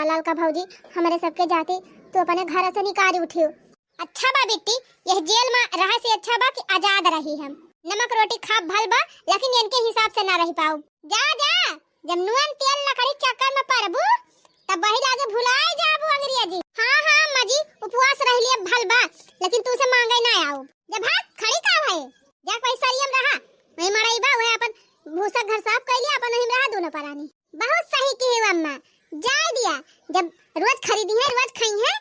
लाल का भौजी हमारे सबके जाते तो अपने घर से निकाल उठियो। अच्छा बा बेटी, यह जेल में रहे से अच्छा बा कि आजाद रही हम। नमक रोटी खा भल बा लेकिन इनके हिसाब से ना रह पाओ। जा जा, जब नुन तेल लकड़ी चक्कर में पड़बू तब वही लागे भुलाए जाबू अंग्रेजी। हाँ हाँ अम्मा जी, उपवास रह लिए भल बा लेकिन तू से मांगे ना आओ। जब हाथ खड़ी का है जा पैसा रियम रहा वही मड़ाई बा वही अपन भूसा घर साफ कर लिया अपन वही रहा दोनों परानी। बहुत सही की है अम्मा, जा दिया। जब रोज खरीदी है रोज खाई है,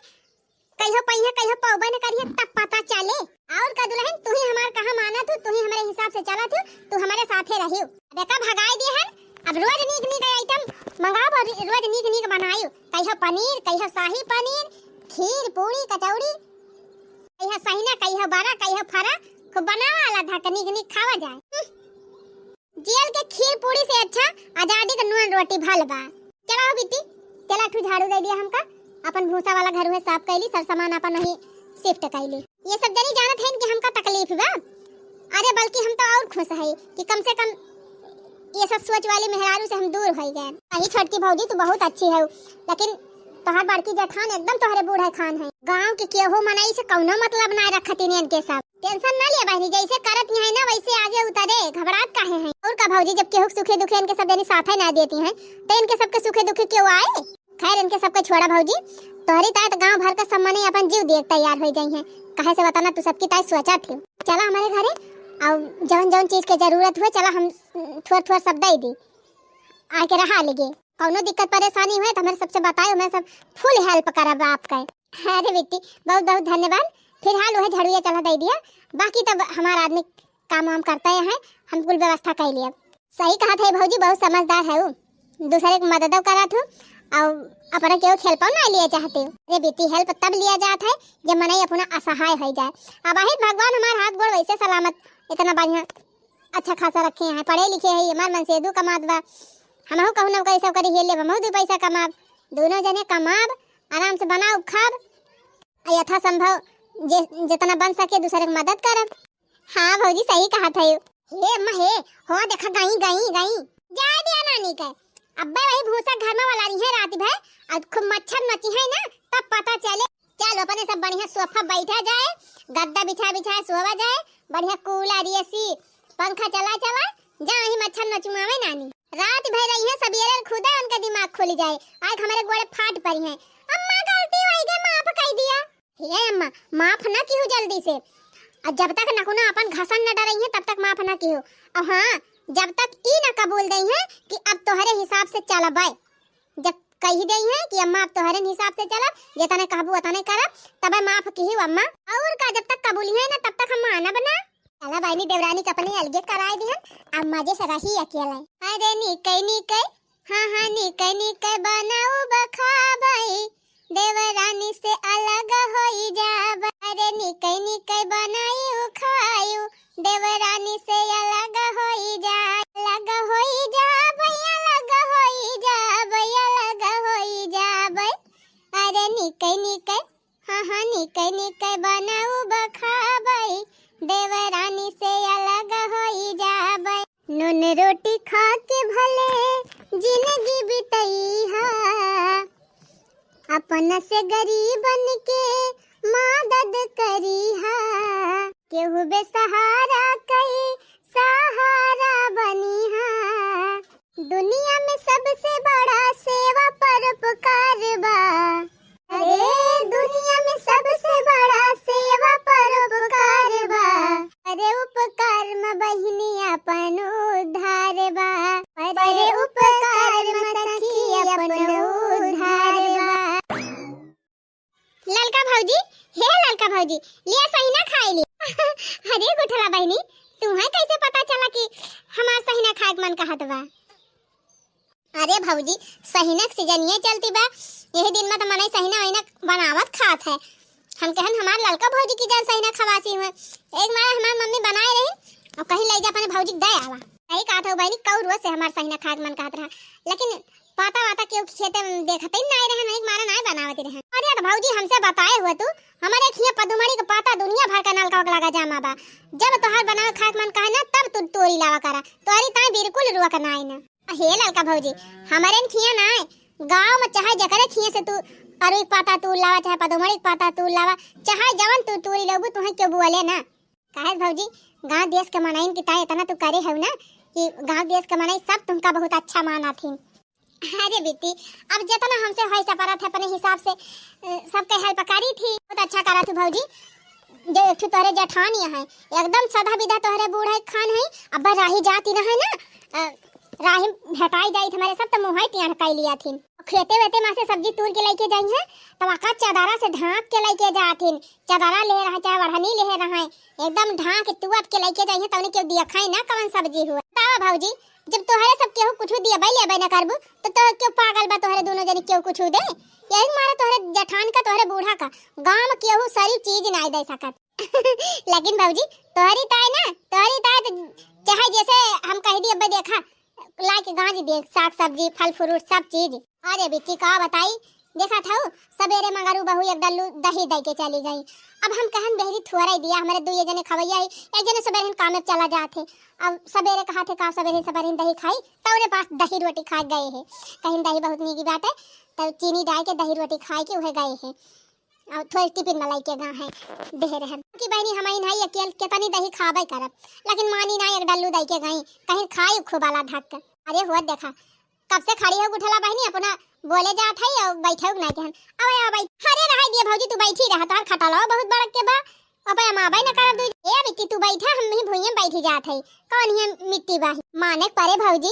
कहियो पहिया कहियो पौबा न करिए तब पता चले। और का दुल्हन तू ही हमार कहा माना तू ही हमारे हिसाब से चला तू हमारे साथे रहियो। बेटा भगाई दिए है, अब रोज नीक नीक आइटम मंगाओ और रोज नीक नीक बनाइयो। कहियो पनीर, कहियो शाही पनीर, खीर पूरी कचौड़ी, कहियो सहीना, कहियो बड़ा, कहियो फरा, खूब बनावा वाला था नीक नीक खावा जाए। जेल के खीर पूरी से अच्छा आजादी का नून रोटी भल बा। चला हो बेटी, चला तू झाड़ू दे दिया हमका, अपन भूसा वाला घर हुए साफ कैली, सब सामान अपन वही शिफ्ट कैली। ये सब जनी जानत है कि हमका तकलीफ बा। अरे बल्कि हम तो और खुश है कि कम से कम ये सब सोच वाली मेहरारू से हम दूर हो गए। अही छोटकी भौजी तू बहुत अच्छी है लेकिन तोहर बड़की जेठान एकदम तोहरे बूढ़े खान है। गांव के केहू मनाई से कौनो मतलब ना रखती ने इनके सब। टेंशन ना ले बहनी, जैसे करत है ना वैसे आगे उतरे, घबराहट काहे है। और का भौजी जब केहू सुखे दुखे इनके सब जनी साथ ना देती हैं तो इनके सबके सुखे दुखे क्यों आए। खैर इनके सबके छोड़ा भौजी, तोहरी तात गांव भर का सम्मान अपन जीव देख तैयार हो गई है। कहे से बताना तू सबकी ताई सोचा थी। चला हमारे घरे और जौन जौन चीज के जरूरत हुए चला हम थोड़ा सब दे दी, आके रहा लेगे। कौनो दिक्कत परेशानी हुए तो हमारे सबसे बताओ, मैं सब फुल हेल्प करब आपका। अरे बेटी बहुत बहुत धन्यवाद। फिर हाल वह झाड़ू चला दे दिया, बाकी तब हमारा आदमी काम वाम करता है, हम कुल व्यवस्था कर लिया। सही कहा था भौजी, बहुत समझदार है वो, दूसरे को मदद करा थू और अपना केहू हेल्प ना लिए चाहते हो। अरे बेटी हेल्प तब लिया जाता है जब मनाई अपना असहाय हो जाए। अब आहिर भगवान हमारे हाथ गोड़ वैसे सलामत इतना बढ़िया अच्छा खासा रखे हैं, पढ़े लिखे है, हमार मन से दू कमात बा। हमहू कहू ना कैसे करी हेल ले, हमहू दू पैसा कमाब, दोनों जने कमाब, आराम से बनाओ खाब, यथा संभव जितना बन सके दूसरे की मदद करब। हाँ भौजी सही कहा था। हे अम्मा हे हो देखा गई गई गई जा दिया नानी के। अब्बे वही भूसा घर में वाला रही है रात भर और खूब मच्छर मची है ना तब पता चले। चलो अपने सब बढ़िया सोफा बैठा जाए, गद्दा बिछा बिछा सोवा जाए, बढ़िया कूलर एसी पंखा चला चला जा ही मच्छर न चुमावे नानी। रात भर रही है सवेरे खुदा उनका दिमाग खुल जाए। आज हमारे गोड़े फाट पड़ी हैं। अम्मा गलती हो गई माफ कर दिया। हे अम्मा माफ ना की हो जल्दी से, और जब तक नकुना अपन घसन न डरई है तब तक माफ ना की हो। और हाँ जब तक ई न कबूल दई है कि अब तोहरे हिसाब से चलब, जब कही दई है कि अम्मा अब तोहरे हिसाब से चलब, जितने कहबू उतने करब, तब माफ की हो अम्मा। और का जब तक कबूली है ना तब तक हम माना बना। चला बहनी देवरानी के अपने अलगे कराए दिहन, अब मजे से रही अकेले। अरे निकई निकई हाँ हाँ निकई निकई बनाओ बखाबई, देवरानी से अलग होई जाब। अरे निकई निकई बनाई खायू, देवरानी से अलग होई जा, अलग होई जाब, अलग होई जाब, अलग होई जाब। अरे निकई निकई हाँ हाँ निकई निकई बनाऊ बखाबई, देवरानी से अलग होई जाब। नून रोटी खा के भले जिंदगी बिताई हा, अपन से गरीबन के मदद करी हा। केहू बेसहारा कई सहारा बनी हा, दुनिया में सबसे बड़ा सेवा परोपकार बा। अरे दुनिया में सबसे बड़ा सेवा परोपकार बा। अरे उपकार में बहिनी अपन उद्धार बा, अरे उपकार में सखी अपन उद्धार बा। ललका भौजी हे ललका भौजी लिया सही ना खाए ली। अरे गुठला बहनी तुम्हें कैसे पता चला कि हमार सहीना खाए मन कहत बा। अरे भौजी सहीनक सीजन ये चलती बा, यही दिन में तो मने सहीना वहीना बनावत खात है। हम कहन हमार ललका भौजी की जान सहीना खवासी हुए। एक मारे हमार मम्मी बनाए रही और कहीं ले जा अपने भौजी दे आवा। सही कहा था बहनी कौ रोज से हमार सहीना खाए मन कहत रहा, लेकिन पाता वाता क्यों खेते में देखते ही नहीं रहे, नहीं मारा नहीं बनावती रहे। अरे तो भौजी हमसे बताए हुआ तू, हमारे खिया पदुमड़ी का पाता दुनिया भर का नलका लगा जामा बा। जब तोहार बनावे खाए मन कहे ना तब तू तोरी लावा करा, तोरी ताई बिल्कुल रुआ का नहीं ना। हे ललका भौजी हमारे खिया ना गांव में चाहे जकरे खिया से तू अरुई पाता तू लावा, चाहे पदुमड़ी पाता तू लावा, चाहे जवन तू तोरी लाबू तुहे क्यों बुआले ना। काहे भौजी गांव देश के मनाइन की ताई इतना तू करे है ना कि गांव देश के मनाई सब तुमका बहुत अच्छा माना थी। अरे बेटी अब जितना हमसे होई सपरा थे अपने हिसाब से सबके हेल्प करी थी, बहुत अच्छा करा तू भौजी। जो एक तोहरे जेठानी है एकदम सदा विदा तोहरे बूढ़ा खान है, अब राही जाती ना है ना राही भेटाई जाई हमारे सब तो मुहाई टियान काई लिया थी। खेते वेते में से सब्जी तूर के लेके जाई है तब आका चदारा से ढांक के लेके जाथिन, चदारा ले रहा चाहे वढ़नी ले रहा है एकदम ढांक तुअत के लेके जाई है तवने क्यों दिया खाई ना कवन सब्जी हुआ। तावा भौजी जब तोहरे सब केहू कुछ दिया भाई ले ना करबू तो क्यों पागल बा तोहरे दोनों जने क्यों कुछ दे। यही मारे तोहरे जेठान का तोहरे बूढ़ा का गांव में केहू सारी चीज नहीं दे सकत। लेकिन भौजी तोहरी ताई ना तोहरी ताई तो चाहे जैसे हम कह दी अब देखा ला के गांव दे साग सब्जी फल फ्रूट सब चीज। अरे बेटी का बताई देखा था सवेरे मगरू बहू एक डल्लू दही दे के चली गई। अब हम कहन बहरी थोड़ा दिया हमारे दो जने खवैया एक जने सवेरे काम में चला जाते। अब सवेरे कहा थे का सवेरे दही खाई तो उन्हें पास दही रोटी खा गए हैं, कहीं दही बहुत नीकी बात है तो चीनी डाल के दही रोटी खाई के वह गए हैं और थोड़ी टिफिन में लेके गए हैं दे रहे कि बहनी हमारी नहीं अकेले कितनी दही खाबे करब, लेकिन मानी नहीं एक डल्लू दे के गई कहीं खाई खुबाला धक। अरे हुआ देखा कब से खड़ी हो उठला बहनी अपना बोले जात है और बैठे हो नहीं कहन अब अरे रह दिए भौजी तू बैठी रह तार खटाला बहुत बड़ के बा अब हम आबे न करब दू ए बेटी तू बैठा हम ही भुइया बैठी जात है कौन है मिट्टी बाही माने परे भौजी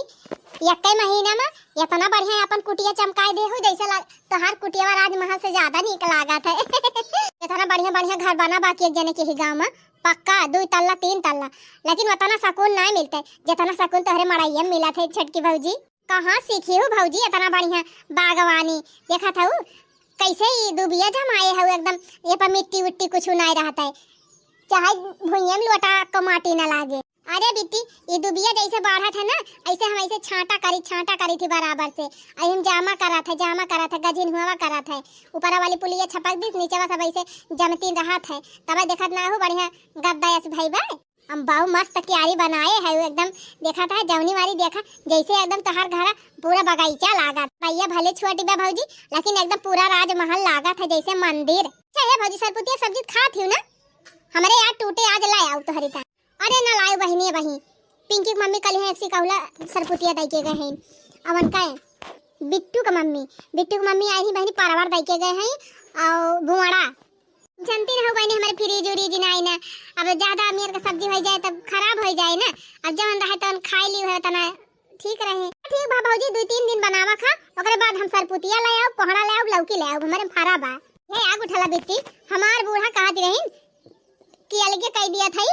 एक महीना में इतना बढ़िया अपन कुटिया चमकाए दे हो जैसे तोहार कुटिया राजमहल से ज्यादा निक लागत है। इतना बढ़िया बढ़िया घर बना बाकी एक जने के ही गांव में पक्का 2 तल्ला 3 तल्ला, लेकिन उतना सुकून नहीं मिलते जितना सुकून तोहरे मड़ाइया में मिला थे छटकी भौजी। कहाँ सीखी हो भौजी इतना बढ़िया बागवानी देखा था कैसे ही दुबिया जमाए हो एकदम ये पर मिट्टी उट्टी कुछ नहीं रहता है चाहे भुइया में लोटा को माटी न लागे। अरे बिट्टी ये दुबिया जैसे बढ़ा था ना ऐसे हम ऐसे छांटा करी थी बराबर से हम जामा करा था गजिन हुआ करा था ऊपर वाली पुलिया छपक दी नीचे सब ऐसे जमती रहा था तब देखत ना हो बढ़िया गद्दा ऐसे भाई बा हम बाहु मस्त क्यारी बनाए है एकदम देखा था जौनी वाली देखा जैसे एकदम तोहार घर पूरा बगीचा लागा भैया भले छोटी बा भौजी लेकिन एकदम पूरा राजमहल लागा था जैसे मंदिर। चाहे भौजी सरपुतिया सब्जी खा थी ना हमारे यार टूटे आज लाए आओ तो हरिता। अरे ना लाए बहनी बही पिंकी की मम्मी कल है एक कहला सरपुतिया दे के गए हैं अवन का बिट्टू की मम्मी आई थी बहनी परवार दे के गए हैं और बुआड़ा जानती ना हो बहनी हमारे फ्रिज उरीज नहीं ना अब ज्यादा अमीर का सब्जी हो जाए तब खराब हो जाए ना अब जवन रहे तवन खाई ली है तना ठीक रहे। ठीक बा भौजी 2-3 दिन बनावा खा ओकरे बाद हम सरपुतिया ले आओ कोहड़ा ले आओ लौकी ले आओ हमारे फरा बा ये आग उठला बेटी हमार बूढ़ा कहत रही कि अलगे कह दिया था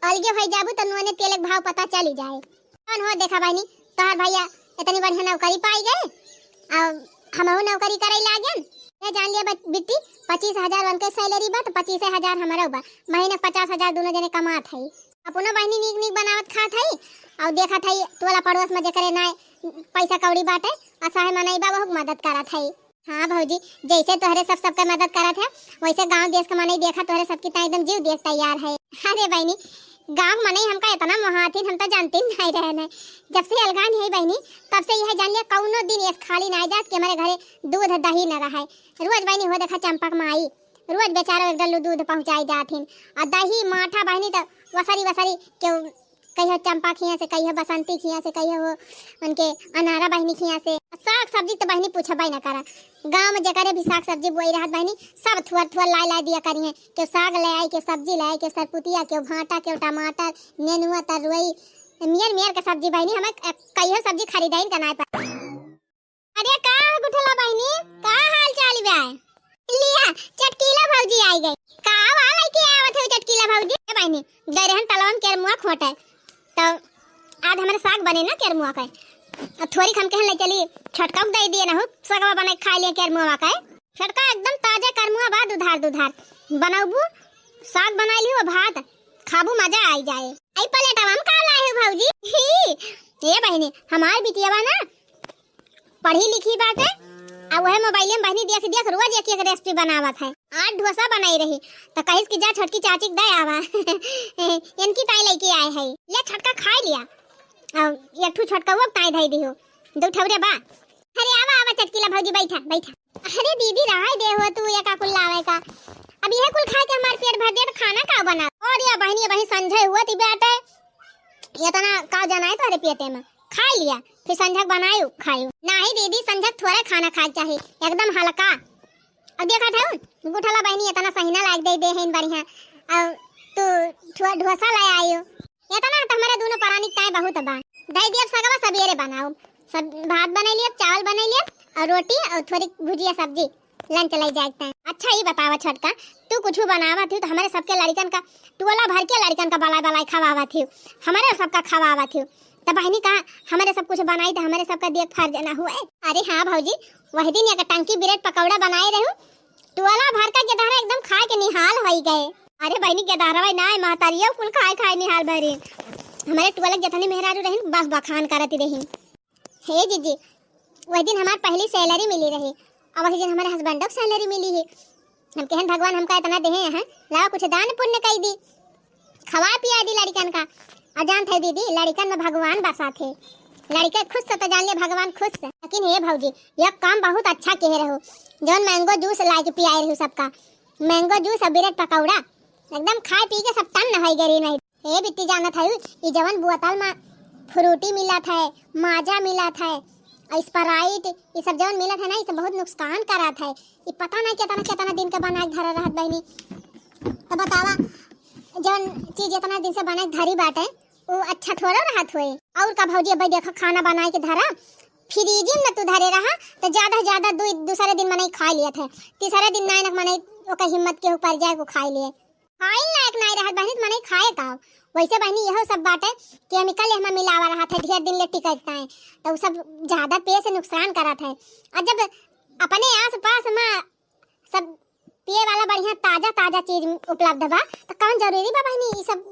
अलगे हो जाबू तो नुने तेल के भाव पता चली जाए कौन हो देखा बहनी तोहर भैया इतनी बढ़िया नौकरी पाई गए अब हमहू नौकरी करे लागन ये जान लिया बिट्टी 25,000 उनके सैलरी बा तो 25,000 हमारा बा महीने 50,000 दोनों जने कमात है अपनो बहनी नीक नीक बनावत खात है और देखा था तोला पड़ोस में जेकरे ना पैसा कौड़ी बाटे असहाय मनई बा बहुत मदद करत है। हाँ भौजी जैसे तोहरे सबके मदद करत है वैसे गांव देश का मनई देखा तोहरे सबकी ता एकदम जीव देख तैयार है। अरे बहनी गांव मनई हमका इतना महाथिन हम तो जानते नहीं रहे जब से अलगान है बहनी तब से यह जान लिया कौनो दिन ऐसा खाली ना जात कि हमारे घरे दूध दही न रहा रोज बहनी हो देखा चंपक में आई रोज बेचारा एक डल्लू दूध पहुंचाई जाथिन और दही माठा बहनी तो वसरी क्यों कहियो चंपा खिया से कहियो बसंती खिया से कहियो वो उनके अनारा बहनी खिया से साग सब्जी तो बहनी पूछबा ना करा गांव में जकरे भी साग सब्जी बोई रहत बहनी सब थुअर ला दिया करी है के साग ले आई के सब्जी ले आई के सरपुतिया के भाटा के टमाटर नेनुआ तरुई मियर के सब्जी बहनी हमें कहियो सब्जी खरीदाई का ना पा। अरे का गुठला बहनी का हाल चाल बा लिया चटकीला भौजी आई गई का वाला के आवत है चटकीला भौजी बहनी गरहन तलवन के मुआ खोटे तो आज हमारे साग बने ना केरमुआ का थोड़ी खम के ले चली छटका दे दिए ना हो सगवा बने खा लिए केरमुआ का छटका एकदम ताजा केरमुआ बा दुधार बनाबू साग बना लियो भात खाबू मजा आई जाए। आई प्लेट हम का लाए हो भौजी ये बहनी हमार बिटिया बा ना पढ़ी लिखी बाटे आ वह मोबाइल में बहनी देख देख रोज एक एक रेसिपी बनावत है। आज डोसा बनाई रही तो कहिस कि जा छोटकी चाची के दे आवा इनकी ताई लेके आए है ले छटका खा लिया और एक ठू छटका वो ताई धई दियो दो ठवरे बा। अरे आवा आवा चटकीला भौजी बैठा बैठा। अरे दीदी रहा दे हो तू ये का कुल लावे का अब यह कुल खा के हमार पेट भर दे तो खाना का बना और या बहनी संझे हुआ ती बेटे ये तना का जाना है तोरे पेटे में खा लिया फिर संझक बनायू खायू नहीं दीदी संझक थोड़ा खाना खा चाहिए एकदम हल्का। अब देखा था गुठला बहनी इतना सही ना लाग दे है बढ़िया अब तू डोसा ले आयो इतना तो हमारे दोनों परानिक ताए बहुत बा दई दिया सगवा सवेरे बनाओ सब भात बना लिया चावल बना लिया और रोटी और थोड़ी भुजिया सब्जी लंच ले जाते हैं। अच्छा ही बतावा छटका तू कुछ बनावा थी तो हमारे सबके लड़कन का टोला भर के लड़कन का बलाई बलाई खवावा थी हमारे सबका खवावा थी तब बहनी कहा हमारे सब कुछ बनाई तो हमारे सबका देख फर्ज ना हुआ। अरे हाँ भौजी वही दिन एक टंकी ब्रेड पकौड़ा बनाए रहूं टोला भर का गेदारा एकदम खा के निहाल हो गए। अरे बहनी गेदारा भाई ना महतारिया कुल खाए खाए निहाल भरी हमारे टोला जतनी मेहरारू रही बख बखान करती रही। हे जीजी वही दिन हमारी पहली सैलरी मिली रही और वही दिन हमारे हस्बैंड को सैलरी मिली है। हम कहन भगवान हमका इतना दे हैं ला कुछ दान पुण्य कर दी खवा पिया दी लड़कन का अजान थे दीदी लड़कन में भगवान बसा थे लड़के खुश से तो जान ले भगवान खुश से। लेकिन हे भौजी यह काम बहुत अच्छा कह रहे हो जौन मैंगो जूस ला के पियाए रहो सबका मैंगो जूस और ब्रेड पकौड़ा एकदम खाए पी के सब टन नहाई गई नहीं। हे बिट्टी जाना था ये जवन बोतल में फ्रूटी मिला था माजा मिला था स्प्राइट ये सब जवन मिला था ना ये सब बहुत नुकसान करा था ये पता नहीं कितना कितना दिन का बना के धरा रहत बहनी तो बतावा जवन चीज इतना दिन से बना के धरी बाटे वो अच्छा थोड़ा रहत होए। और का भौजी अब देखा खाना बना के धरा फ्रिज में तू धरे रहा तो ज्यादा दूसरे दिन मने खा लिया था तीसरे दिन ना मने ओका हिम्मत के ऊपर जाए को खा लिए खाई लायक नहीं रहत बहनी मने खाए का वैसे बहनी यह सब बात है केमिकल इसमें मिलावा रहा था ढेर दिन ले टिकता है तो सब ज्यादा पेट से नुकसान करा था। और जब अपने आस पास में सब पिए वाला बढ़िया ताजा चीज उपलब्ध बा तो कौन जरूरी बा बहनी ये सब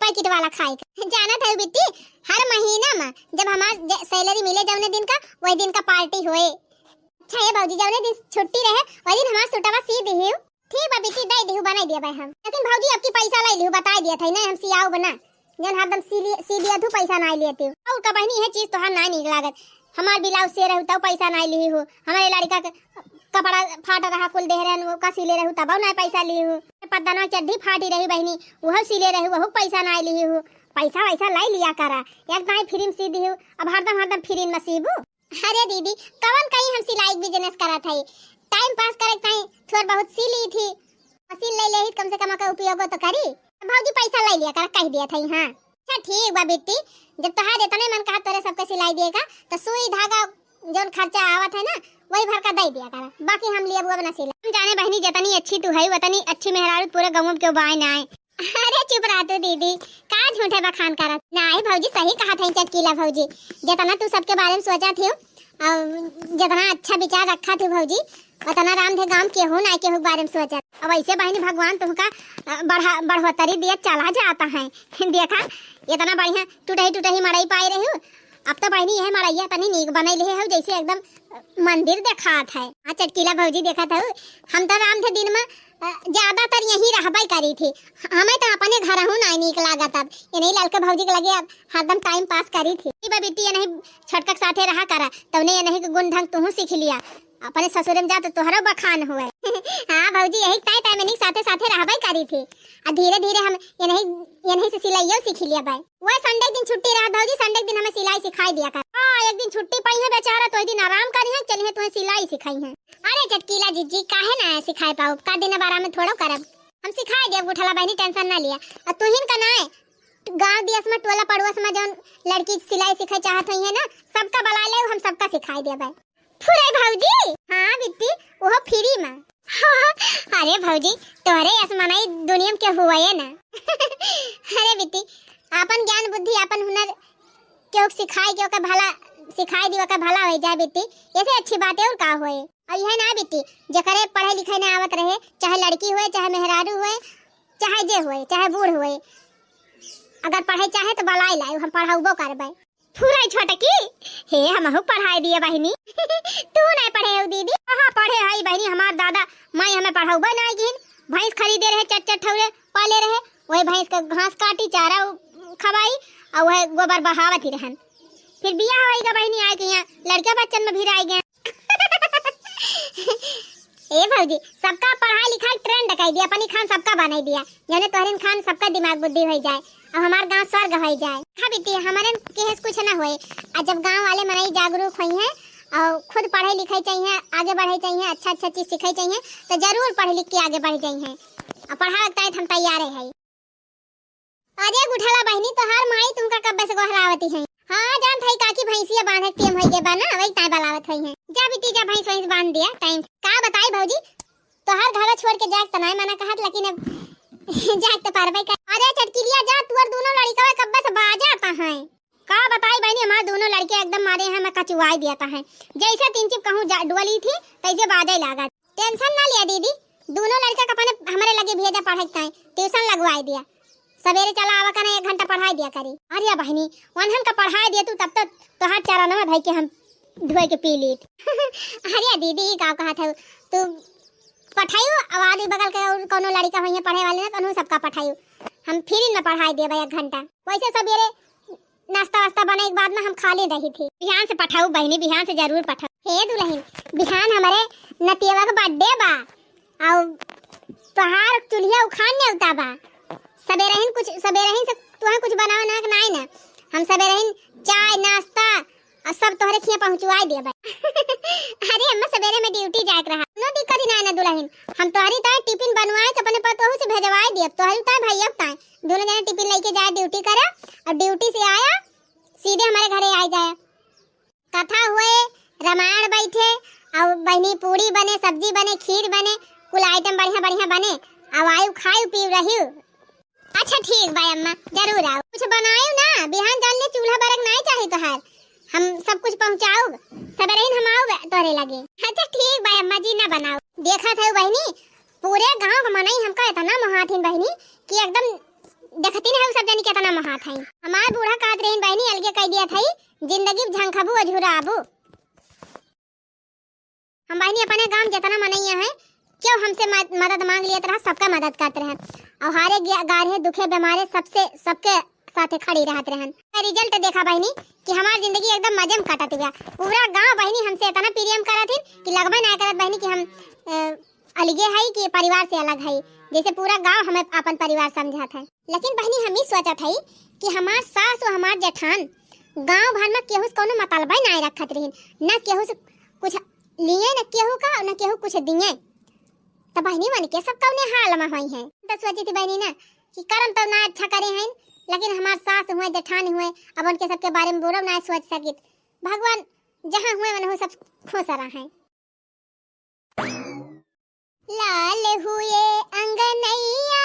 पैकेट वाला खाए का। जाना था बिट्टी हर महीना में जब हमार सैलरी मिले जौने दिन का वही दिन का पार्टी होए। अच्छा ये भौजी जौने दिन छुट्टी रहे वही दिन हमार सुटवा सी दिहियो ठीक बा बिट्टी दे दिहु बनाई दिया भाई हम। लेकिन भौजी आपकी पैसा लाई लिहु बता दिया था नहीं हम सियाओ बना जन हरदम सी दिया तू पैसा ना लेते हो और का बहनी है चीज तो हर ना निक लागत हमार ब्लाउज से रहू तब पैसा ना ली हो हमारे लड़का के कपड़ा फाटा रहा कुल दे रहे वो का सिले रहू तब ना पैसा ली हो पद्दना चड्डी फाटी रही बहनी वह सिले रहू वह पैसा ना ली हो पैसा वैसा लाई लिया करा एक दाई फ्री में सी दी हो अब हरदम फ्री में सीबू। अरे दीदी कवन कहीं हम सिलाई बिजनेस करा था टाइम पास करे कहीं थोड़ा बहुत सी ली थी मशीन ले ले कम से कम का उपयोग तो करी भौजी पैसा ले लिया कर कह दिया था। हाँ अच्छा ठीक बा बेटी जब तहार इतने मन कहा तोरे सबके सिलाई देगा तो सुई धागा जोन खर्चा आवत है ना वही भर का दे दिया कर बाकी हम लिए वो बना सिला। हम जाने बहनी जितनी अच्छी तू है उतनी अच्छी मेहरारू पूरे गांव में क्यों बाय ना आए। अरे चुप रह तू दीदी का झूठे बखान करत नहीं भौजी सही कहा था चटकीला भौजी जितना तू सबके बारे में सोचा थी जितना अच्छा विचार रखा थी भौजी उतना राम थे गांव के हो ना के हो बारे में सोचा। अब ऐसे बहनी भगवान तुमका बढ़ोतरी दिया चला जाता है देखा इतना बढ़िया टूटही मड़ई पाई रही हूँ अब तो बहनी यह मड़ैया तनी नीक बना ले है जैसे एकदम मंदिर दिखात है। हाँ चटकीला भौजी देखा था हम तो राम थे दिन में ज्यादातर यही रहबाई करी थी हमें तो अपने घर हूँ ना नीक लागत अब ये नहीं लड़के भौजी के लगे अब हरदम टाइम पास करी थी बेटी ये नहीं छटक साथे रहा करा तब ये नहीं गुण ढंग तू सीख लिया अपने ससुर में जा तो तोहरा बखान हुए। हाँ भौजी यही टाइम नहीं साथे साथे रहबाई करी थी और धीरे धीरे हम ये नहीं से सिलाइयो सीख लिया भाई। वह संडे दिन छुट्टी रहा भौजी संडे दिन हमें सिलाई सिखाई दिया कर। हाँ एक दिन छुट्टी पाई है बेचारा तो एक दिन आराम करी है चलिए तुम्हें सिलाई सिखाई है। अरे चटकीला जीजी काहे ना सिखाए पाओ का दिन बारा में थोड़ा करब हम सिखाए देव गुठला बहनी टेंशन ना लिया और तुहिन का ना गाँव दियस में टोला पड़ोस में जो लड़की सिलाई सिखाई चाहत हुई है ना सबका बुला ले हम सबका सिखाई दे भाई। फुरे भौजी हाँ बिट्टी वो फ्री में। अरे भौजी तोरे असमानाई दुनिया के हुआ है ना। अरे बिट्टी अपन ज्ञान बुद्धि अपन हुनर क्यों सिखाई क्यों का भला सिखाई दियो का भला हो जाए बिट्टी ऐसे अच्छी बात है और का होए। और यह ना बिट्टी जकरे पढ़े लिखे ना आवत रहे चाहे लड़की हुए चाहे मेहरारू हुए चाहे जे हुए चाहे बूढ़ हुए अगर पढ़े चाहे तो बलाई लाए हम पढ़ाऊबो करबे। फुराई छोटकी हे हमहु पढ़ाई दिए बहिनी तू नहीं पढ़े हो दीदी? कहाँ पढ़े हई बहिनी, हमार दादा माई हमें पढ़ाऊबा नहीं गिन। भैंस खरीदे रहे, चट ठौरे पाले रहे, वही भैंस का घास काटी चारा खवाई और वह गोबर बहावत ही रहन। फिर बियाह होएगा बहिनी आए के यहाँ लड़का बच्चन में भी रह गए। ए भौजी सबका पढ़ाई लिखाई ट्रेंड कर दिया, अपनी खान सबका बनाई दिया, यानी तोहरिन खान सबका दिमाग बुद्धि हो जाए और हमार गांव स्वर्ग हो जाए। हाँ बेटी हमारे केस कुछ ना होए, और जब गांव वाले मनाई जागरूक हुई हैं और खुद पढ़े लिखे चाहिए, आगे बढ़े चाहिए, अच्छा अच्छा चीज सीखे चाहिए, तो जरूर पढ़ लिख के आगे बढ़ जाइए और पढ़ा तय हम तैयार है। अरे गुठला बहनी तोहार माई तुमका कब्बे से गोहरावती है। हाँ जान थई काकी भैंसिया बांधे टेम होई गे बना वही ताय बलावत होई है। जा बेटी जा भैंस वहीं बांध दिया टाइम। का बताई भौजी तोहार घर छोड़ के जाक तनाय मना कहत, लेकिन अब जाक तो पारबई का। अरे चटकिलिया जा तू और दोनों लड़का कब्बे से बाजा आता है। का बताई बहनी हमारे दोनों लड़के एकदम मारे हैं, मैं कचुआई दिया था है। जैसे तीन चिप कहूं डुअली थी तैसे बाजे लगा। टेंशन ना लिया दीदी, दोनों लड़का कपने हमारे लगे भेजा पढ़ाई ट्यूशन लगवाई दिया, सवेरे चला आवा करना 1 घंटा पढ़ाई दिया करी। अरे बहनी वनहन का पढ़ाई दिया तू तब तक तो हाथ चारा नवा भाई के हम धोए के पी ली। अरे दीदी का कहा था तू पढ़ाइयो आवाज बगल के और कोनो लड़का होइए पढ़े वाले ना कोनो सबका पढ़ाइयो, हम फ्री में पढ़ाई दे 1 घंटा। वैसे सवेरे नाश्ता वास्ता बने के बाद में हम खा ले रही थी। बिहान से पठाऊ बहनी, बिहान से जरूर पठाऊ। हे दुल्हन बिहान हमारे नतिया का बर्थडे बा और तोहार चूल्हा उखान ने उता बा। सवेरे से तुहे कुछ बनावे ना नहीं ना, हम सवेरे चाय नाश्ता और सब तोहरे खिया पहुंचवाई देबे। अरे अम्मा सवेरे में ड्यूटी जाक रहा, नो दिक्कत नहीं ना दुल्हन, हम तोहरी ताय टिफिन बनवाए के अपने पतोहू से भेजवाई देब। तोहरी ताय भैया ताय दोनों जने टिफिन लेके जाए ड्यूटी करे और ड्यूटी से आया सीधे हमारे घरे आ जाए। कथा हुए, रामायण बैठे और बहनी पूरी बने, सब्जी बने, खीर बने, कुल आइटम बढ़िया बढ़िया बने और आयु खायु पी रही। अच्छा ठीक भाई अम्मा जरूर आओ। कुछ बनाओ ना, बिहान जल्दी चूल्हा बरक नहीं चाहिए तोहार, हम सब कुछ पहुंचाओ सवेरे हम आओ तोरे लगे। अच्छा ठीक भाई अम्मा जी ना बनाओ। देखा था बहनी पूरे गांव का मनाई हमका इतना महाथिन बहनी कि एकदम देखती नहीं सब जनी कितना महात है। हमार बूढ़ा कहत रहीन बहनी अलगे कह दिया था जिंदगी झंखबू अझुरा आबू। हम बहनी अपने गांव जितना मनैया है क्यों हमसे मदद मांग लिया तरह सबका मदद करते रहे और हारे गारे दुखे बीमारे सबके साथे खड़ी रहते रहन। रिजल्ट देखा बहनी कि हमारी जिंदगी एकदम मजे में कटत गया। पूरा गांव बहनी हमसे इतना प्रेम करत कि लगभग ना करत बहनी कि हम अलगे है कि परिवार से अलग है, जैसे पूरा गांव हमें अपन परिवार समझत है। लेकिन बहनी हम ही सोचत है कि हमार सास और हमार जेठान गांव भर में केहू कोनो मतलबा नहीं रखत रहीन, न केहू से कुछ लिए न केहू का न केहू कुछ दिए, तो बहनी मन के सब कौने हाल में हुई है। तो सोची थी बहनी ना कि कर्म तो ना अच्छा करे हैं, लेकिन हमार सास हुए जेठान हुए अब उनके सबके बारे में बुरा ना सोच सकित। भगवान जहाँ हुए मन हो सब खुश रहे। लाल हुए अंगनैया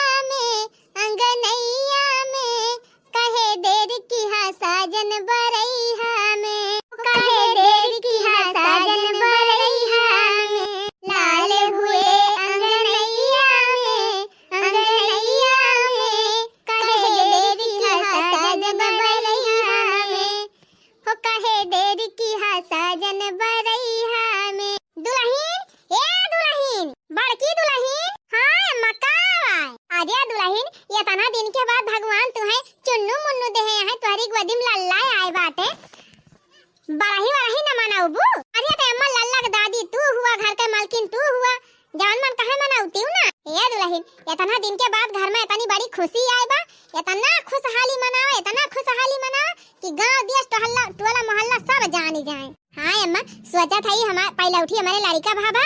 में कहे देर की हा साजन बरैहा में, कहे देर की हा साजन बरैहा में। लाल हुए अंगनैया में कहे देर की हा साजन बरैहा में, हो कहे देर की हा साजन बरैहा में। दुल्हन ए दुल्हन बड़की दुल्हन, हाँ मकावाय आजा दुल्हन, ये तना दिन के बाद भगवान तुम्हें चुन्नू मुन्नू देहे है, तोहरी गोदी में लल्ला आए बाटे, बरही न मनाऊबू। अरे ते अम्मा लल्ला के दादी तू हुआ, घर के मालकिन तू हुआ, जान मन कहे मनाउती हूं ना। ए दुल्हन ये तना दिन के बाद घर में इतनी बड़ी खुशी आए बा, इतना खुशहाली मनाओ, इतना खुशहाली मनाओ कि गांव देश टोला मोहल्ला सब जानी जाए। हाँ अम्मा सोचा था हमारे पहले उठी हमारे लड़का भाभा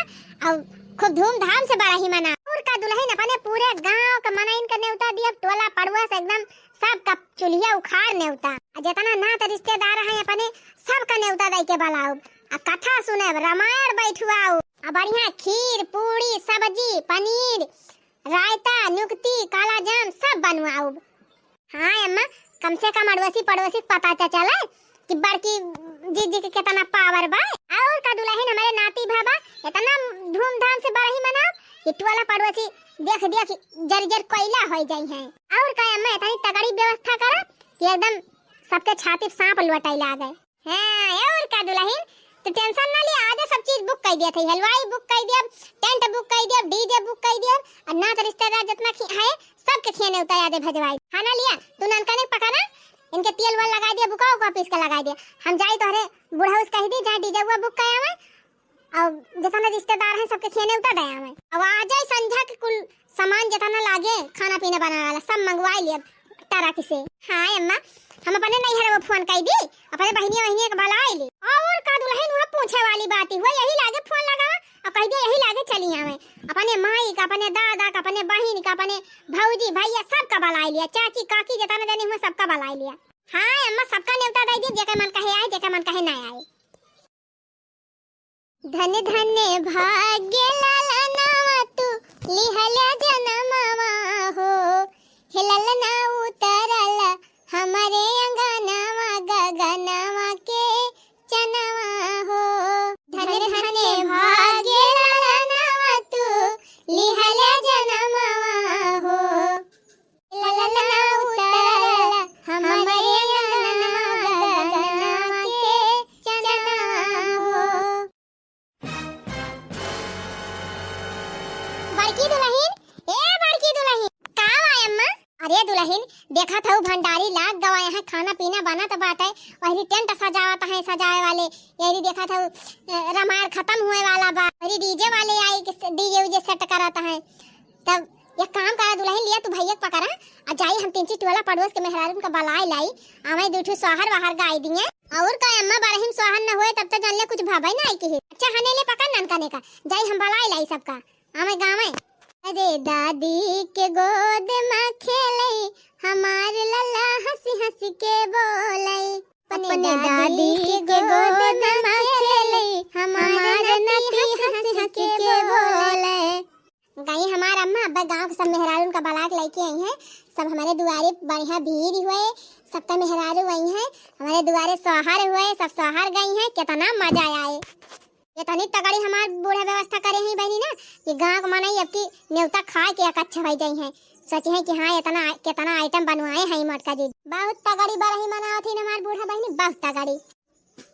और खूब धूमधाम से बरही मना और का दुल्हन अपने पूरे गांव का मनाइन करने उतार दिया, टोला पड़ोस एकदम सब का चुलिया उखाड़ ने उतार, जितना नात रिश्तेदार है अपने सब का न्योता दई के बलाऊ आ कथा सुने रामायण बैठुआऊ आ बढ़िया खीर पूरी सब्जी पनीर रायता नुक्ती काला जाम सब बनवाऊ। हाँ अम्मा कम से कम अड़ोसी पड़ोसी पता चला कि बड़की जीजी के कितना पावर बा। और का दुल्हन हमारे नाती भाभा इतना धूमधाम से बरही मनाओ कि टोला पड़ोसी देख जर कोयला हो जाई है। और का अम्मा इतनी तगड़ी व्यवस्था करा कि एकदम सबके छाती सांप लुटाई ला गए। हां और का दुल्हन तो टेंशन ना लिया, आधे सब चीज बुक कर दिया थे, हलवाई बुक कर दिया, टेंट बुक कर दिया, डीजे बुक कर दिया, और ना तो रिश्तेदार जितना है सबके खियाने उतार आधे भजवाई। खाना लिया तू ननका ने पकाना, इनके तेल वाल लगा दिया, बुकाओ का पीस के लगा दिया। हम जाई तो अरे बूढ़ा उस कह दी जहां डीजे हुआ बुक कर आवे, और जितना रिश्तेदार है सबके खियाने उतार दे आवे। अब आ जाए संध्या के कुल सामान जितना लागे खाना पीना बनाने वाला सब मंगवा लिया टरक से। हां अम्मा हम अपने नहीं हरे वो फोन कर दी, अपने बहनिया के भला आई ली। और का दुल्हन वहां पूछे वाली बात हुई, यही लागे फोन लगावा और कह दे यही लागे चली आवे। अपने माई का, अपने दादा का, अपने बहन का, अपने भौजी भैया सबका भला लिया, चाची काकी जितना देनी हुआ सबका भला लिया। हां अम्मा सबका न्योता दे दी, जेके मन कहे आए जेके मन कहे ना आए। धन धन भाग्य लाला नावा तू लिहला जनमवा हो, हिलल ना उतरल हमारे अंगनावा गगनवा के चनवा हो। धन धन भाग्य लाला नावा तू लिहला जनमवा हो, हिलल ना उतरल हमारे अंगनावा गगनवा के चनवा हो। बड़की दुल्हन, ए बड़की दुल्हन का आय अम्मा? अरे दुल्हन देखा था भंडारी लाग गवा, यहाँ खाना पीना बना तो बात है, वही टेंट सजावत है सजाए वाले, यही देखा था रामायण खत्म हुए वाला बा, वही डीजे वाले आई डीजे उजे सेट कराता है। तब एक काम करा दुल्हन लिया तू भैया पकड़ा और जाई हम 3 टोला पड़ोस के मेहरारू का बलाई लाई, आवे 2 सोहर बाहर गाई दिए। और का अम्मा बरहिम सोहर न होए तब तक जान ले कुछ भाभई ना आई की। अच्छा हने ले पकड़ ननका ने का जाई हम बलाई लाई सबका आवे गावे। अरे दादी के गोद में खेले हमार लल्ला हंसी हंसी के बोले, अपने दादी के गोद में खेले हमार नटी हंसी हंसी के बोले। गाई हमार अम्मा अब्बा गांव के सब मेहरारू का बलाक लेके आई हैं, सब हमारे दुआरे बढ़िया भीड़ हुए, सबका मेहरारू आई हैं, हमारे दुआरे सोहर हुए, सब सोहर गई हैं, कितना मजा आए। ये तनी तगड़ी हमार बूढ़ा व्यवस्था करे हैं बहनी ना कि गांव के मनाई अब की न्योता खाए के अच्छा हो जाई है, सोचे हैं कि हां इतना कितना आइटम बनवाए हैं मटका जी। बहुत तगड़ी बरही मनावत थी हमार बूढ़ा बहनी, बहुत तगड़ी।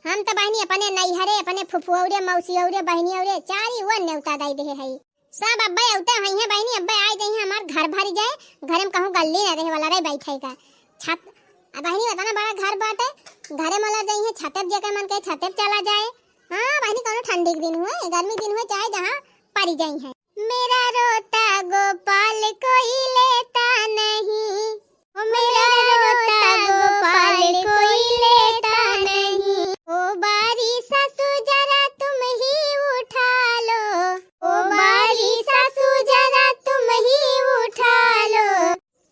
हम तो बहनी अपने नैहरे अपने फुफुऔरे मौसीऔरे बहनिऔरे चारी वन न्योता दई दे है, सब अब्बे औते हई है बहनी, अब्बे आ जाई है हमार घर भर जाए, घर में कहूं गल्ली ना रहे वाला रे बैठे का छत। बहनी इतना बड़ा घर बाटे, घरे मला जाई है छते पे जेके मन कहे छते पे चला जाए। हां बहनी कोनो ठंडी के दिन हुए गर्मी दिन हुए चाहे जहां पड़ी जाई है। मेरा रोता गोपाल कोई लेता नहीं, ओ मेरा रोता गोपाल कोई लेता नहीं, ओ बारी सासू जरा तुम ही उठा लो, ओ बारी सासू जरा तुम ही उठा लो,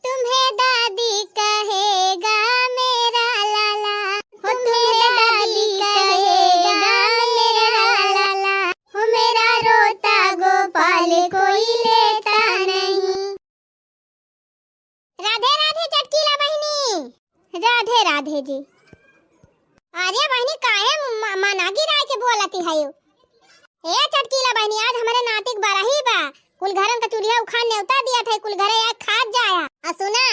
तुम्हें दादी कहेगा मेरा लाला, तुम्हें दादी कहेगा मेरा लाला, हो मेरा रोता गोपाल कोई लेता नहीं। राधे राधे चटकीला बहनी, राधे राधे जी। अरे बहनी काहे मनागी राय के बोलती है यो? ए चटकीला बहनी आज हमारे नातिक बरही बा, कुल घरन का चूल्हा उखाड़ न्योता दिया था, कुल घरे आज खाद जाया। आ सुना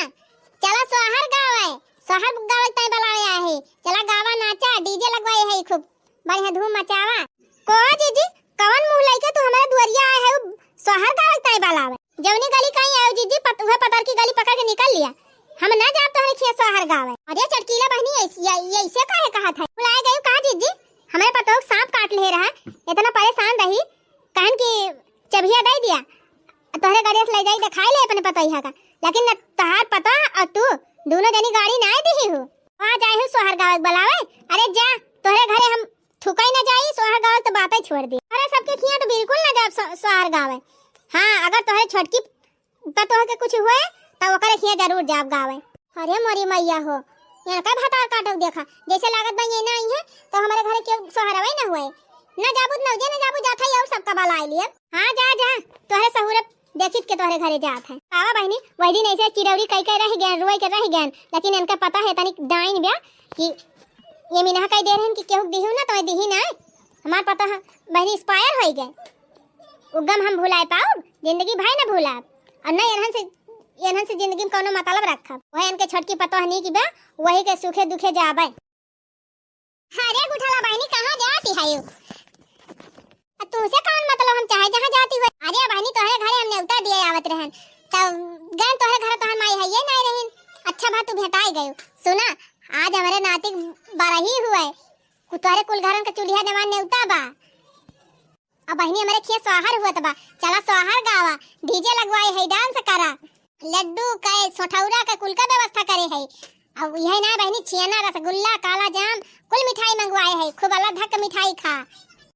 चला सोहर गावे, सोहर गावे तय बलावे आए है, चला गावा नाचा डीजे लगवाए है खूब बढ़िया धूम मचावा। को जीजी कौन मुंह लेके तू हमारे दुआरिया आए है सोहर गावे तय बलावे? जवनी गली कहीं आयो जीजी वह पतर की गली पकड़ के निकल लिया, हम ना जाब तो हरे खेत सोहर गावे। अरे चटकीला बहनी ऐसे काहे कहा था? बुलाए गए कहा जीजी हमारे पतों सांप काट ले रहा, इतना परेशान रही कहन की चबिया दे दिया तोहरे गाड़ी से ले जाई दिखाई ले अपने पतोहिया का, लेकिन न तहार पता और तू दोनों जनी गाड़ी ना दी हो, वहां जाए हो सोहर गावे बलावे। अरे जा तोहरे घरे हम थुकाई ना जाई, सोहर गावे तो बातें छोड़ दी। अरे सबके खिया तो बिल्कुल ना जाब सोहर गावे। हां अगर तोहरे छोटकी पतोह के कुछ हुए तो ओकरे खिया जरूर जाब गावे। अरे मोरी मैया हो यहाँ का भाता काटो देखा जैसे लागत बा ये ना आई है तो हमारे घरे के सोहरवे ना हुए, ना जाबू ना जाबू जाता है और सबका बलाई लिए। हां जा जा तोहरे सहूरत देखित के तोहरे घरे जात है। आवा बहनी वही दिन ऐसे चिरौरी कई रह गए रुई के रह गए, लेकिन इनका पता है तनिक डाइन ब्या कि ये मीना कई दे रहे कि केहू दिहु ना तो दिही ना, हमार पता है बहनी इंस्पायर हो गए। उगम हम भुलाए पाओ जिंदगी भाई ना भूला, और ना इरहन से एनहन से जिंदगी में कोनो मतलब रखा वही इनके छोटकी पतो नहीं कि बा वही के सुखे दुखे जाबे। अरे गुठाला बहनी कहाँ जाती है यू? तुमसे कौन मतलब हम चाहे जहाँ जाती हो। अरे बहनी तोहरे घरे हमने उतर दिए आवत रहन तब गन तोहरे घर तोहर माई है ये नहीं रहन। अच्छा बात तू भेटाई गयो। सुना आज हमारे नातिक बारही हुआ है तोहरे कुल घरन का चूल्हा जवान ने उता बा। अब बहनी हमारे खिया सोहर हुआ तबा चला सोहर गावा डीजे लगवाए है डांस करा लड्डू का सोठौरा का कुल का व्यवस्था करे है। अब यही ना बहनी छियाना रसगुल्ला काला जाम कुल मिठाई मंगवाए है खूब अल्लाह धक मिठाई खा।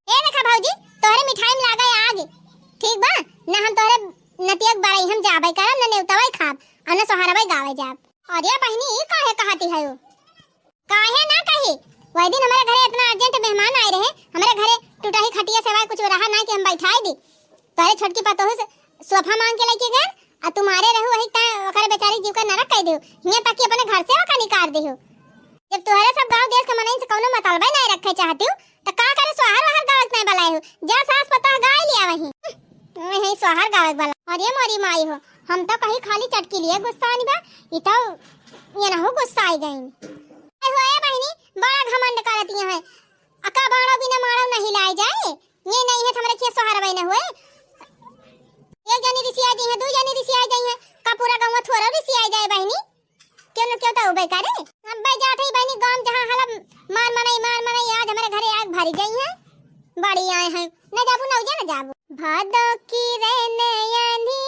ए देखा भौजी तोहरे मिठाई में लागा आग ठीक बा ना हम तोहरे नतियक बारही हम जाबे करम ना नेवतावई खाब और ना सोहरवई गावे जाब। अरे बहनी ई काहे कहती है वो? काहे ना कही वही दिन हमारे घरे इतना अर्जेंट मेहमान आए रहे हमारे घरे टूटा ही खटिया सिवाय कुछ रहा ना कि हम बैठाई दी तोहरे छोटकी पतोह से सोफा मांग के लेके गए आ तुम्हारे रहू वही ता ओकर बेचारी जीव का नरक कह दियो हिया तक कि अपने घर से ओका निकाल दियो। जब तोहरे सब गांव देश के मनई से कोनो मतलब नहीं रखे चाहती हूं तो का करे सोहर वहर गावत नहीं बलाए हो जा सास पता गाय लिया वही वही सोहर गावत वाला। अरे मोरी माई हो हम तो कहीं खाली चटकी लिए गुस्सा नहीं बा ई तो ये ना हो गुस्सा आई गई होए बहनी बड़ा घमंड करती है अका बाड़ा बिना मारो नहीं लाए जाए ये नहीं है हमरे के सोहर बहने हुए एक जनी रिसी आ जाई है दो जनी रिसी आ जाई है का पूरा गांव थोड़ा रिसी आ जाए बहनी क्यों न क्यों तो उबे करे अब बे जात ही बहनी गांव जहां हला मार मनाई आज हमारे घरे आग भरी गई है बड़ी आए हैं न जाबू न जाबू भादो की रे नयनी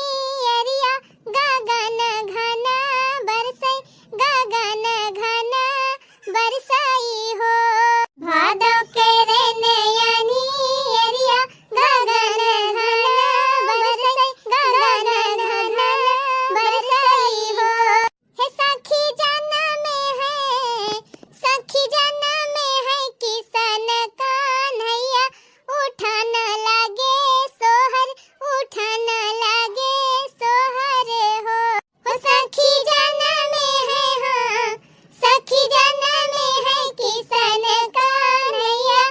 अरिया गगन घना बरसई गगन घना बरसाई हो भादो के रे नयनी अरिया गगन घना बरसई गगन घना बरसाई हो। हे सखी जन्म में है किसन कान्हैया उठन लगे सोहर उठन लगे सोहर हो। हो सखी जन्म में है हाँ सखी जन्म में है किसन कान्हैया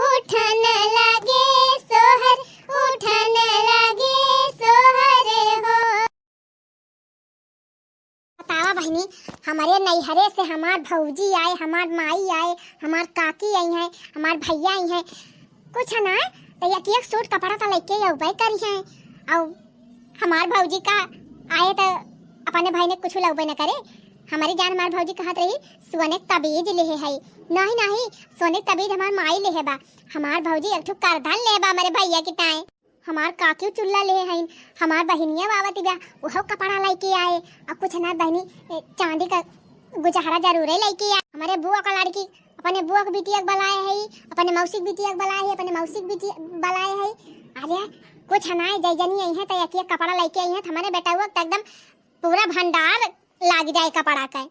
उठन लगे सोहर उठन लगे सोहर हो। बतावा बहनी हमारे नैहरे से हमार भौजी आए हमार माई आए हमार काकी आई है हमार भैया आई है कुछ ना तो एक सूट कपड़ा तो लेके उबई करी है और हमार भौजी का आए तो अपने भाई ने कुछ लउबे न करे हमारी जान हमार भौजी कहत रही सोने तबीज ले है नहीं सोने तबीज हमार माई ले है बा हमार भौजी एक ठो करधन ले बा हमारे भैया की ताए हमार काकी चुल्ला ले है हमार बहनिया बावती बा वो कपड़ा लेके आए और कुछ ना बहनी चांदी का गुजहरा जरूर लेके आए हमारे बुआ का लड़की अपने बुआ को बिटिया बुलाए है अपने मौसी बिटिया बुलाए है अपने मौसी बिटिया बुलाए है। अरे कुछ ना जैजनी आई है तो एक कपड़ा लेके आई है हमारे बेटा हुआ एकदम पूरा भंडार लाग जाए कपड़ा का।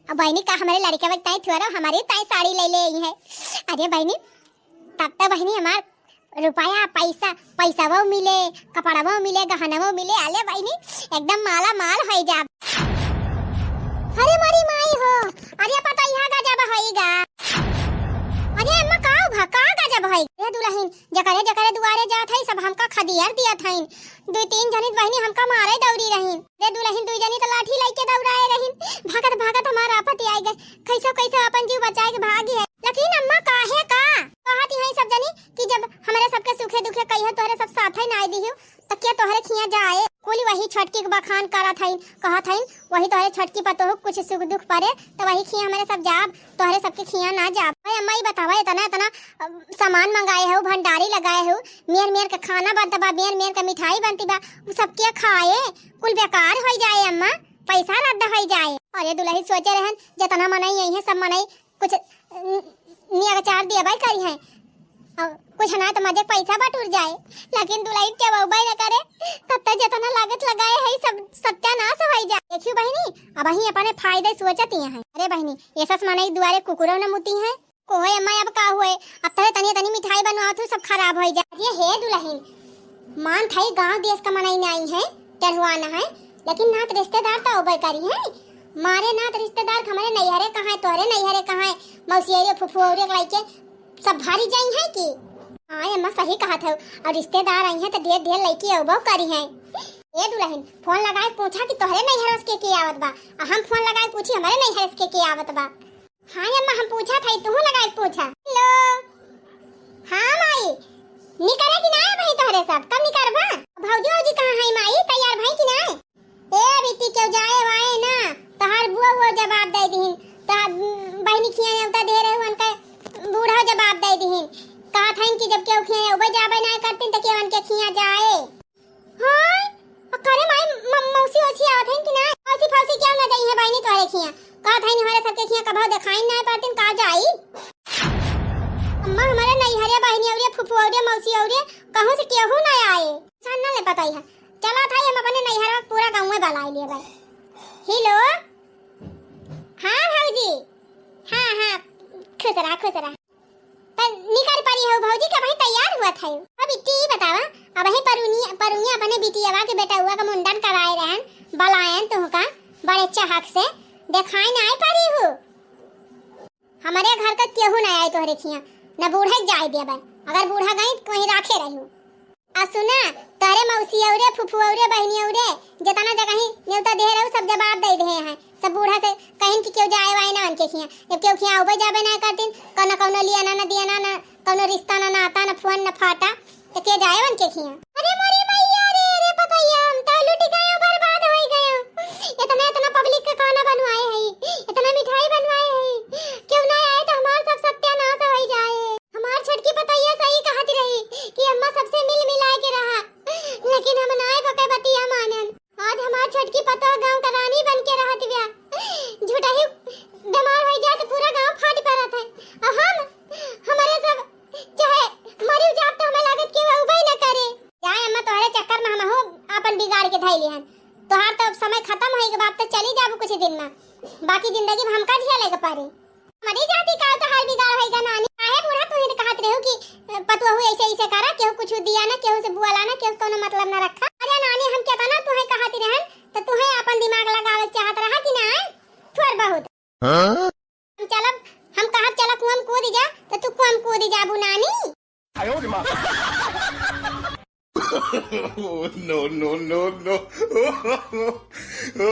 अब बहनी का हमारे लड़के वक्त ताई थोड़ा हमारी ताई साड़ी ले आई है। अरे बहनी तब तो बहनी हमार रुपया पैसा वो मिले कपड़ा वो मिले गहना वो मिले अले बहनी एकदम माला माल हो जा। अरे मारी माई हो अरे पता यहाँ का जब होएगा अरे अम्मा का जब होई रे दुल्हन जकरे दुआरे जात है सब हमका खदियार दिया थाइन दो तीन जनी बहनी हमका मारे दौड़ी रहीन रे दुल्हन दो जनी तो लाठी लेके दौड़ाए रहीन भागत हमारा आपत्ति आई गए कैसे अपन जीव बचाए के भागी है। लेकिन अम्मा काहे का कहती है सब जनी कि जब हमारे सबके सुखे दुखे कहियो तोहरे सब साथ ही ना दियो त क्या तोहरे खिया जाए कोली वही छटकी के बखान करत हईन कहत हईन वही तोहरे छटकी पतो कुछ सुख दुख पड़े तो वही खिया हमारे सब जाब तोहरे सबके खिया ना जाब। भाई अम्मा ही बतावा इतना सामान मंगाए हो भंडारी लगाए हो मेर का खाना बनता बा मेर का मिठाई बनती बा वो सब क्या खाए कुल बेकार हो जाए अम्मा पैसा रद्द हो जाए। अरे दुल्ही सोचे रहन जितना मनाई यही है सब मनाई कुछ निया चार दिया भाई करी है और कुछ ना तो मजे पैसा बटूर जाए लेकिन दुल्हन के बउबाई न करे तब तक जितना लागत लगाए है सब सत्यानाश हो जाए। देखियो बहनी अब ही अपने फायदे सोचती है। अरे बहनी ये सब मनाई दुआरे कुकुरों न मुती है कोई अम्मा अब का हुए अब तनी मिठाई बनवा तू सब खराब हो जाए। ये है दुल्हन मान थाई गांव देश का मनाई नहीं है टरवाना है लेकिन नात रिश्तेदार तो उबई करी है मारे नात रिश्तेदार हमारे नैहरे कहाँ है तोहरे नैहरे कहाँ है मौसियरे फुफुरे लाइके सब भारी जाई है कि हाँ अम्मा सही कहा था। और रिश्तेदार आई हैं तो ढेर ढेर लड़की अबो करी हैं। ए दुल्हन फोन लगाए पूछा कि तोहरे नहीं हरस के आवत बा। हम फोन लगाए पूछी हमारे नहीं हरस के आवत बा। हाँ अम्मा हम पूछा था तू लगाए पूछा। हेलो हाँ माई निकले कि ना भाई तोहरे सब कब निकलबा? भौजी भौजी कहां है माई तैयार भाई कि ना? ए बेटी क्यों जाए वाए ना तहार बुआ वो जवाब दे दीन ता बहनी खिया नेवता दे रहे हुन का बूढ़ा जवाब दे दीन कहा था कि जब केहू खिया उबे जाबे ना करतीन त केवन के खिया जाए। हां करे माई मौसी ओसी आवत है कि ना? मौसी फौसी क्यों ना जाई है बहनी तोहरे खिया कहा था हमारे सबके खिया कभाव दिखाई ना पातीन का जाई। अम्मा हमारे नहीं हरे बहनी औरे फुफू औरे मौसी औरे कहूं से केहू ना आए सन ना ले पता है चला था हम अपने नहीं हरा पूरा गांव में बलाई लिए भाई। हेलो हाँ भौजी हाँ हाँ खुश रहा पर निकल पड़ी हो भौजी का भाई तैयार हुआ था। अब इतनी बतावा अब ही परुनिया अपने बिटियावा के बेटा हुआ का मुंडन कराए रहन बलायन तो का बड़े चाहक से दिखाई ना आई पारी हो। हमारे घर का केहू ना आए तोहरे खिया न बूढ़ा जाए दे भाई अगर बूढ़ा गई तो वहीं राखे रही आ सुना तारे मौसी औरे फुफू औरे बहनी औरे जतना जगह ही नेवता दे रहे सब जवाब दे दे हैं सब बूढ़ा से कहीं कि क्यों जाए वाए ना उनके खिया जब क्यों खिया उबे जाबे ना करतीन कौनो लिया ना दिया ना कौनो रिश्ता ना आता ना फोन ना फाटा तो के जाए उनके खिया। अरे मोरी मैया रे पतैया हम तो लूट गए बर्बाद हो गए इतना पब्लिक का खाना बनवाए है इतना मिठाई बनवाए है क्यों ना आए तो हमार सब सत्यानाश हो जाए। हमार छटकी पतैया सही कहती रही कि अम्मा सबसे मिल मिला के रहा लेकिन हम नाय बके बतिया मानन आज हमार छटकी पतो गांव का रानी बन के रहत बिया झूठा ही बीमार हो जाए तो पूरा गांव फाट पड़त है और हम हमारे सब चाहे मरी जात तो हमें लागत कि वो उबई न करे जाए अम्मा तोहरे चक्कर में हम हो अपन बिगाड़ के धइली हन तोहार तो समय खत्म होई के बाद तो चली जाबू कुछ दिन में बाकी जिंदगी में हमका झेले के पारे मरी जाती का तो हाल बिगाड़ होएगा नानी काहे बूढ़ा तू ही कहत रहो कि पतवा हुए ऐसे करा केहू कुछ दिया ना केहू से बुआ लाना केहू कोनो मतलब ना रखा। अरे नानी हम कहता ना तू है कहती रहन तो तू है अपन दिमाग लगावे चाहत रहा कि ना थोड़ बहुत हम चलब हम कहत चला कुआं कूद जा तो तू कुआं कूद जाबू नानी। आयो रे मां no